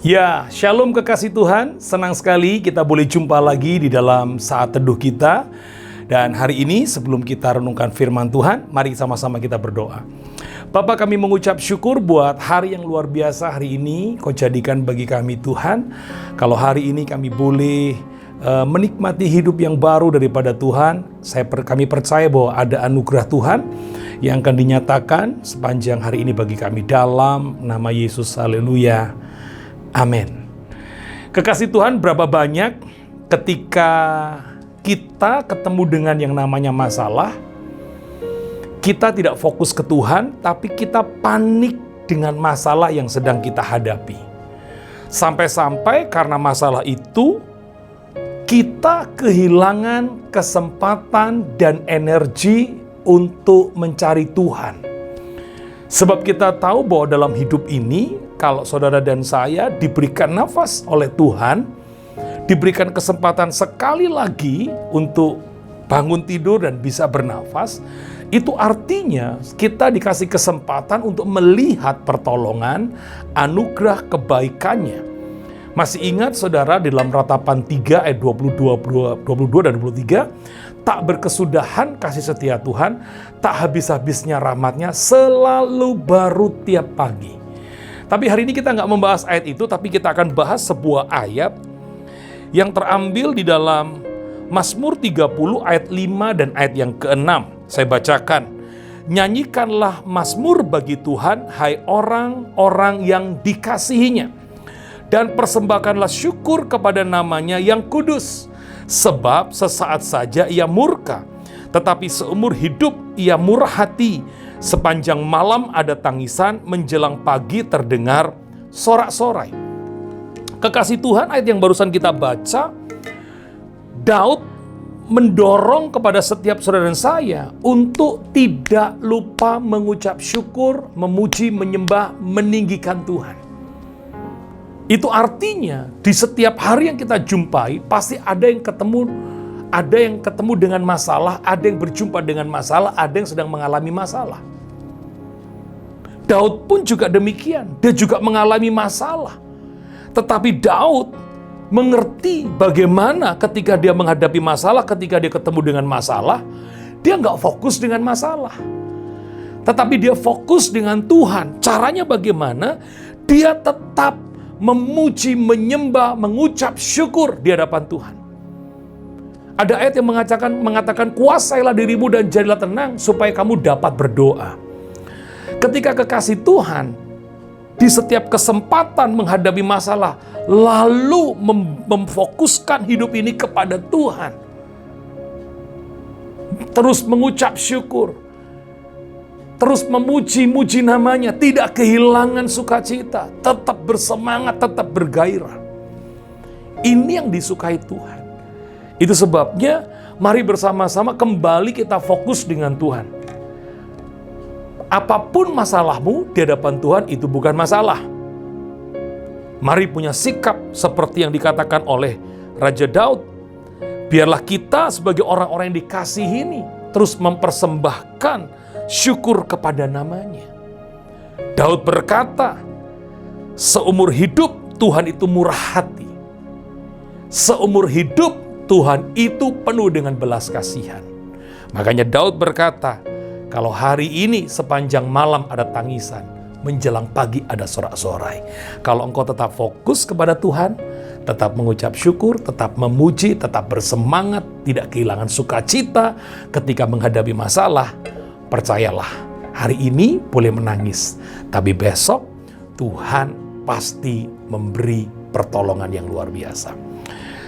Ya, shalom kekasih Tuhan. Senang sekali kita boleh jumpa lagi di dalam saat teduh kita. Dan hari ini sebelum kita renungkan firman Tuhan, mari sama-sama kita berdoa. Bapa, kami mengucap syukur buat hari yang luar biasa hari ini. Kau jadikan bagi kami Tuhan. Kalau hari ini kami boleh menikmati hidup yang baru daripada Tuhan, kami percaya bahwa ada anugerah Tuhan yang akan dinyatakan sepanjang hari ini bagi kami dalam nama Yesus. Haleluya. Amin. Kekasih Tuhan, berapa banyak ketika kita ketemu dengan yang namanya masalah, kita tidak fokus ke Tuhan, tapi kita panik dengan masalah yang sedang kita hadapi. Sampai-sampai karena masalah itu, kita kehilangan kesempatan dan energi untuk mencari Tuhan. Sebab kita tahu bahwa dalam hidup ini, kalau saudara dan saya diberikan nafas oleh Tuhan, diberikan kesempatan sekali lagi untuk bangun tidur dan bisa bernafas, itu artinya kita dikasih kesempatan untuk melihat pertolongan, anugerah kebaikannya. Masih ingat saudara di dalam Ratapan 3 ayat 22 dan 23, tak berkesudahan kasih setia Tuhan, tak habis-habisnya rahmatnya, selalu baru tiap pagi. Tapi hari ini kita nggak membahas ayat itu, tapi kita akan bahas sebuah ayat yang terambil di dalam Mazmur 30 ayat 5 dan ayat yang ke-6. Saya bacakan. Nyanyikanlah mazmur bagi Tuhan, hai orang-orang yang dikasihinya. Dan persembahkanlah syukur kepada namanya yang kudus. Sebab sesaat saja ia murka, tetapi seumur hidup ia murah hati. Sepanjang malam ada tangisan, menjelang pagi terdengar sorak-sorai. Kekasih Tuhan, ayat yang barusan kita baca, Daud mendorong kepada setiap saudara dan saya untuk tidak lupa mengucap syukur, memuji, menyembah, meninggikan Tuhan. Itu artinya di setiap hari yang kita jumpai pasti ada yang ketemu dengan masalah, ada yang berjumpa dengan masalah, ada yang sedang mengalami masalah. Daud pun juga demikian, dia juga mengalami masalah. Tetapi Daud mengerti bagaimana ketika dia menghadapi masalah, ketika dia ketemu dengan masalah, dia nggak fokus dengan masalah. Tetapi dia fokus dengan Tuhan. Caranya bagaimana? Dia tetap memuji, menyembah, mengucap syukur di hadapan Tuhan. Ada ayat yang mengatakan kuasailah dirimu dan jadilah tenang supaya kamu dapat berdoa. Ketika kekasih Tuhan di setiap kesempatan menghadapi masalah lalu memfokuskan hidup ini kepada Tuhan, terus mengucap syukur, terus memuji-muji namanya, tidak kehilangan sukacita, tetap bersemangat, tetap bergairah. Ini yang disukai Tuhan. Itu sebabnya mari bersama-sama kembali kita fokus dengan Tuhan. Apapun masalahmu di hadapan Tuhan itu bukan masalah. Mari punya sikap seperti yang dikatakan oleh Raja Daud. Biarlah kita sebagai orang-orang yang dikasihi ini terus mempersembahkan syukur kepada namanya. Daud berkata, seumur hidup Tuhan itu murah hati. Seumur hidup Tuhan itu penuh dengan belas kasihan. Makanya Daud berkata, kalau hari ini sepanjang malam ada tangisan, menjelang pagi ada sorak-sorai. Kalau engkau tetap fokus kepada Tuhan, tetap mengucap syukur, tetap memuji, tetap bersemangat, tidak kehilangan sukacita ketika menghadapi masalah, percayalah, hari ini boleh menangis, tapi besok Tuhan pasti memberi pertolongan yang luar biasa.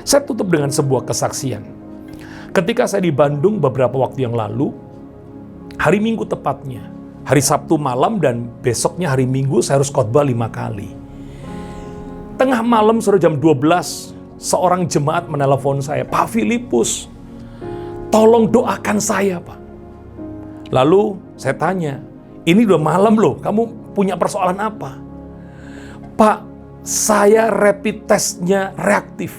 Saya tutup dengan sebuah kesaksian. Ketika saya di Bandung beberapa waktu yang lalu, hari Minggu tepatnya, hari Sabtu malam dan besoknya hari Minggu saya harus khotbah 5 kali. Tengah malam sudah jam 12, seorang jemaat menelepon saya, Pak Filipus, tolong doakan saya Pak. Lalu saya tanya, ini udah malam loh, kamu punya persoalan apa? Pak, saya rapid testnya reaktif.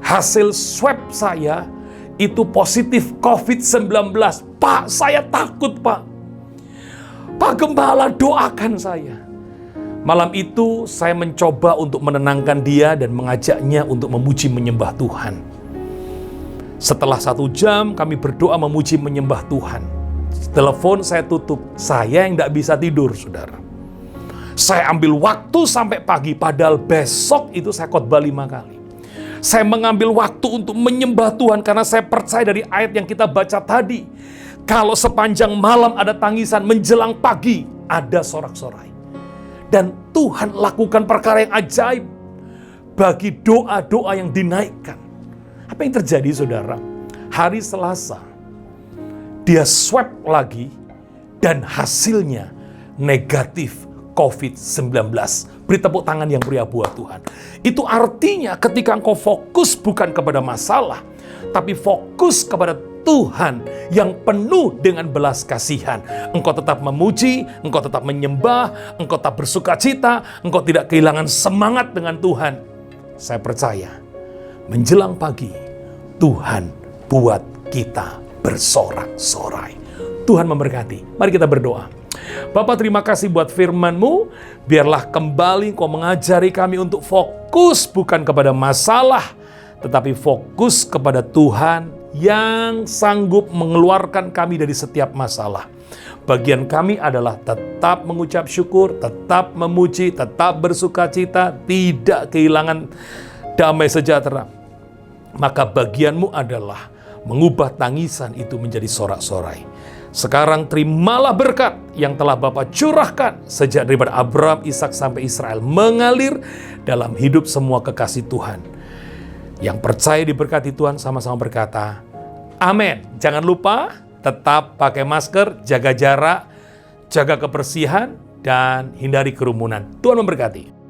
Hasil swab saya itu positif COVID-19. Pak, saya takut Pak. Pak Gembala doakan saya. Malam itu saya mencoba untuk menenangkan dia dan mengajaknya untuk memuji menyembah Tuhan. Setelah 1 jam kami berdoa memuji menyembah Tuhan. Telepon saya tutup, saya yang tidak bisa tidur, saudara. Saya ambil waktu sampai pagi, padahal besok itu saya khotbah 5 kali. Saya mengambil waktu untuk menyembah Tuhan karena saya percaya dari ayat yang kita baca tadi. Kalau sepanjang malam ada tangisan, menjelang pagi ada sorak-sorai. Dan Tuhan lakukan perkara yang ajaib bagi doa-doa yang dinaikkan. Apa yang terjadi, saudara? Hari Selasa, dia swab lagi dan hasilnya negatif COVID-19. Beri tepuk tangan yang meriah buat Tuhan. Itu artinya ketika engkau fokus bukan kepada masalah, tapi fokus kepada Tuhan yang penuh dengan belas kasihan. Engkau tetap memuji, engkau tetap menyembah, engkau tetap bersuka cita, engkau tidak kehilangan semangat dengan Tuhan. Saya percaya, menjelang pagi, Tuhan buat kita bersorak-sorai. Tuhan memberkati. Mari kita berdoa. Bapa, terima kasih buat firman-Mu. Biarlah kembali Engkau mengajari kami untuk fokus bukan kepada masalah, tetapi fokus kepada Tuhan yang sanggup mengeluarkan kami dari setiap masalah. Bagian kami adalah tetap mengucap syukur, tetap memuji, tetap bersuka cita, tidak kehilangan damai sejahtera. Maka bagian-Mu adalah mengubah tangisan itu menjadi sorak-sorai. Sekarang terimalah berkat yang telah Bapa curahkan sejak daripada Abraham, Ishak sampai Israel, mengalir dalam hidup semua kekasih Tuhan. Yang percaya diberkati Tuhan sama-sama berkata, amin. Jangan lupa tetap pakai masker, jaga jarak, jaga kebersihan, dan hindari kerumunan. Tuhan memberkati.